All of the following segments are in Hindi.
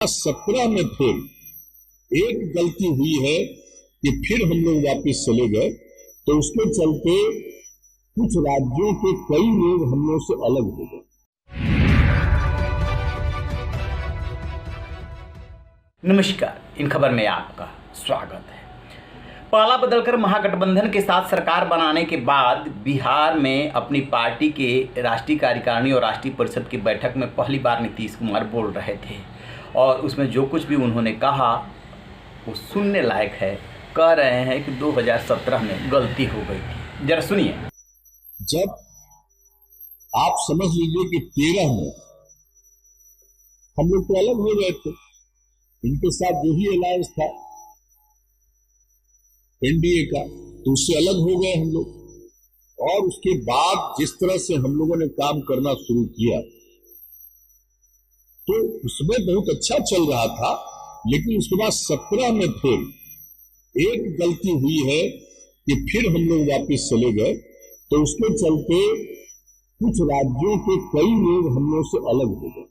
17 में फिर एक गलती हुई है कि फिर हम लोग वापस चले गए, तो उसके चलते कुछ राज्यों के कई लोग हम लोग से अलग हो गए। नमस्कार, इन खबर में आपका स्वागत है। पाला बदलकर महागठबंधन के साथ सरकार बनाने के बाद बिहार में अपनी पार्टी के राष्ट्रीय कार्यकारिणी और राष्ट्रीय परिषद की बैठक में पहली बार नीतीश कुमार बोल रहे थे और उसमें जो कुछ भी उन्होंने कहा वो सुनने लायक है। कह रहे हैं कि 2017 में गलती हो गई थी। जरा सुनिए। जब आप समझ लीजिए कि 13 में हम लोग तो अलग हो गए थे, इनके साथ जो ही अलायंस था एनडीए का, तो उससे अलग हो गए हम लोग। और उसके बाद जिस तरह से हम लोगों ने काम करना शुरू किया तो उसमें बहुत अच्छा चल रहा था, लेकिन उसके बाद 17 में फिर एक गलती हुई है कि फिर हम लोग वापस चले गए, तो उसके चलते कुछ राज्यों के कई लोग हम लोग से अलग हो गए।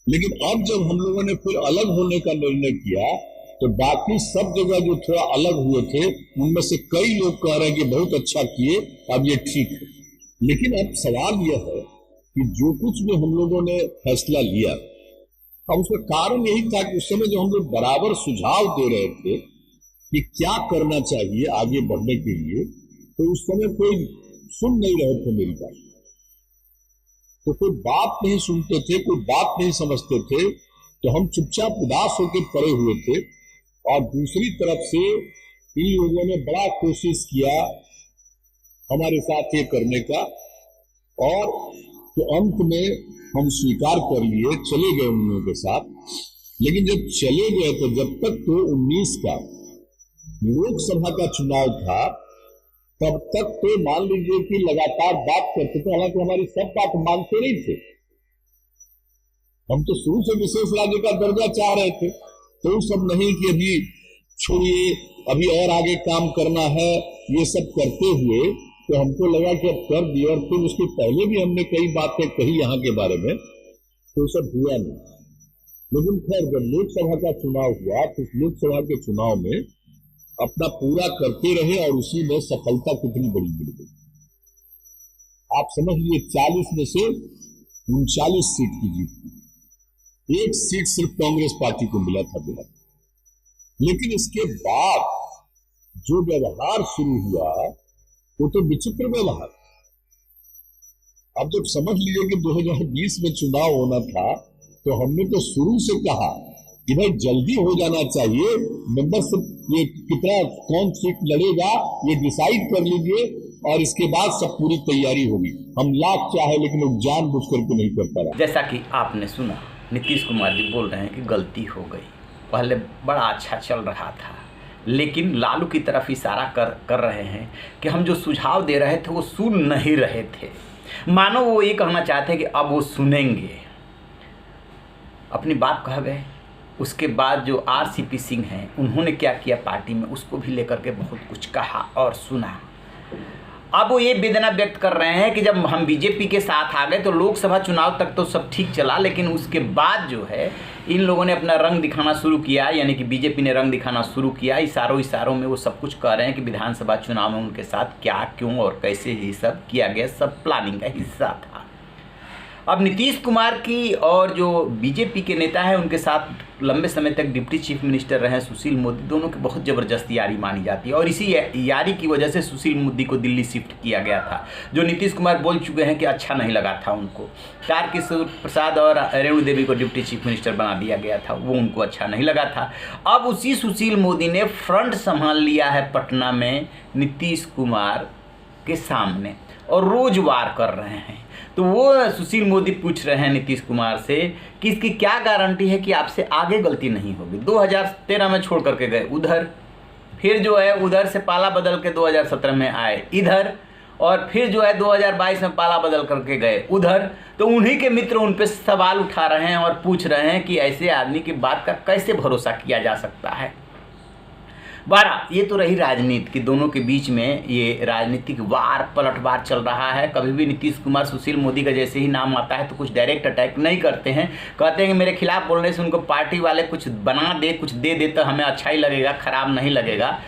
लेकिन अब जब हम लोगों ने फिर अलग होने का निर्णय किया तो बाकी सब जगह जो थोड़ा अलग हुए थे उनमें से कई लोग कह रहे हैं कि बहुत अच्छा किए, अब ये ठीक है। लेकिन अब सवाल यह है कि जो कुछ भी हम लोगों ने फैसला लिया, अब उसका कारण यही था कि उस समय जो हम लोग बराबर सुझाव दे रहे थे कि क्या करना चाहिए आगे बढ़ने के लिए, तो उस समय कोई सुन नहीं रहे थे मेरी बात। तो कोई बात नहीं सुनते थे, कोई बात नहीं समझते थे, तो हम चुपचाप उदास होकर पड़े हुए थे। और दूसरी तरफ से इन लोगों ने बड़ा कोशिश किया हमारे साथ ये करने का, और तो अंत में हम स्वीकार कर लिए, चले गए उन लोगों के साथ। लेकिन जब चले गए तो जब तक तो 19 का लोकसभा का चुनाव था तब तक तो मान लीजिए कि लगातार बात करते थे, हालांकि हमारी सब बात मानते नहीं थे। हम तो शुरू से विशेष राज्य का दर्जा चाह रहे थे, तो सब नहीं कि अभी छोड़िए, अभी और आगे काम करना है, ये सब करते हुए तो हमको लगा कि अब कर दिए। और फिर उसके पहले भी हमने कई बातें कही यहाँ के बारे में, तो सब हुआ नहीं। लेकिन खैर जब लोकसभा का चुनाव हुआ तो उस लोकसभा के चुनाव में अपना पूरा करते रहे और उसी में सफलता कितनी बड़ी मिल गई। आप समझ लीजिए 40 में से 39 सीट की जीत थी, एक सीट सिर्फ कांग्रेस पार्टी को मिला था बिहार। लेकिन इसके बाद जो व्यवहार शुरू हुआ वो तो विचित्र व्यवहार। अब जब समझ लीजिए कि 2020 में चुनाव होना था तो हमने तो शुरू से कहा कि भाई जल्दी हो जाना चाहिए, मेंबरशिप ये कितना कौन सीट लड़ेगा ये डिसाइड कर लीजिए और इसके बाद सब पूरी तैयारी होगी। हम लाख चाहे लेकिन वो जानबूझ करके नहीं करता रहा। जैसा कि आपने सुना, नीतीश कुमार जी बोल रहे हैं कि गलती हो गई, पहले बड़ा अच्छा चल रहा था, लेकिन लालू की तरफ इशारा कर रहे हैं कि हम जो सुझाव दे रहे थे वो सुन नहीं रहे थे। मानो वो ये कहना चाहते हैं कि अब वो सुनेंगे। अपनी बात कह गए। उसके बाद जो आरसीपी सिंह हैं उन्होंने क्या किया पार्टी में, उसको भी लेकर के बहुत कुछ कहा और सुना। अब वो ये वेदना व्यक्त कर रहे हैं कि जब हम बीजेपी के साथ आ गए तो लोकसभा चुनाव तक तो सब ठीक चला, लेकिन उसके बाद जो है इन लोगों ने अपना रंग दिखाना शुरू किया, यानी कि बीजेपी ने रंग दिखाना शुरू किया। इशारों में वो सब कुछ कह रहे हैं कि विधानसभा चुनाव में उनके साथ क्या, क्यों और कैसे ये सब किया गया, सब प्लानिंग का हिस्सा था। अब नीतीश कुमार की और जो बीजेपी के नेता हैं उनके साथ लंबे समय तक डिप्टी चीफ मिनिस्टर रहे सुशील मोदी, दोनों की बहुत ज़बरदस्त यारी मानी जाती है और इसी यारी की वजह से सुशील मोदी को दिल्ली शिफ्ट किया गया था। जो नीतीश कुमार बोल चुके हैं कि अच्छा नहीं लगा था उनको। तारकिशोर प्रसाद और रेणु देवी को डिप्टी चीफ मिनिस्टर बना दिया गया था, वो उनको अच्छा नहीं लगा था। अब उसी सुशील मोदी ने फ्रंट संभाल लिया है पटना में नीतीश कुमार के सामने और रोज वार कर रहे हैं। तो वो सुशील मोदी पूछ रहे हैं नीतीश कुमार से कि इसकी क्या गारंटी है कि आपसे आगे गलती नहीं होगी। 2013 में छोड़ करके गए उधर, फिर जो है उधर से पाला बदल के 2017 में आए इधर, और फिर जो है 2022 में पाला बदल करके गए उधर। तो उन्हीं के मित्र उन पर सवाल उठा रहे हैं और पूछ रहे हैं कि ऐसे आदमी की बात का कैसे भरोसा किया जा सकता है। बारह, ये तो रही राजनीति कि दोनों के बीच में ये राजनीतिक वार पलटवार चल रहा है। कभी भी नीतीश कुमार सुशील मोदी का जैसे ही नाम आता है तो कुछ डायरेक्ट अटैक नहीं करते हैं, कहते हैं कि मेरे खिलाफ बोलने से उनको पार्टी वाले कुछ बना दे, कुछ दे दे तो हमें अच्छा ही लगेगा, खराब नहीं लगेगा।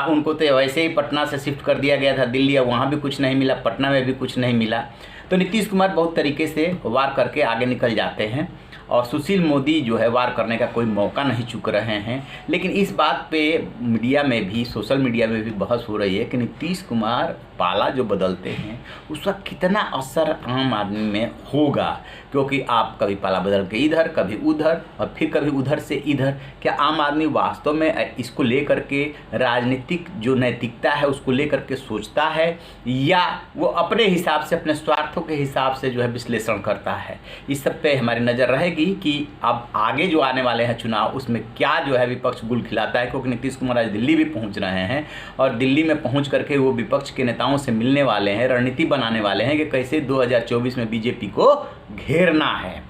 उनको तो वैसे ही पटना से शिफ्ट कर दिया गया था दिल्ली, वहाँ भी कुछ नहीं मिला, पटना में भी कुछ नहीं मिला। तो नीतीश कुमार बहुत तरीके से वार करके आगे निकल जाते हैं और सुशील मोदी जो है वार करने का कोई मौका नहीं चूक रहे हैं। लेकिन इस बात पे मीडिया में भी, सोशल मीडिया में भी बहस हो रही है कि नीतीश कुमार पाला जो बदलते हैं उसका कितना असर आम आदमी में होगा, क्योंकि आप कभी पाला बदल के इधर, कभी उधर और फिर कभी उधर से इधर। क्या आम आदमी वास्तव में इसको लेकर के राजनीतिक जो नैतिकता है उसको लेकर के सोचता है, या वो अपने हिसाब से, अपने स्वार्थों के हिसाब से जो है विश्लेषण करता है? इस सब पे हमारी नज़र रहेगी कि अब आगे जो आने वाले हैं चुनाव उसमें क्या जो है विपक्ष गुल खिलाता है। क्योंकि नीतीश कुमार आज दिल्ली भी पहुंच रहे हैं और दिल्ली में पहुंच करके वो विपक्ष के नेताओं से मिलने वाले हैं, रणनीति बनाने वाले हैं कि कैसे 2024 में बीजेपी को घेरना है।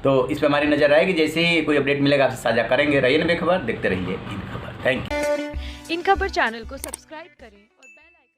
तो इस पर हमारी नजर रहेगी। जैसे ही कोई अपडेट मिलेगा आपसे साझा करेंगे। रहिए ना बेखबर, देखते रहिए इन खबर। Thank you. इन खबर चैनल को सब्सक्राइब करें और बेल आइकन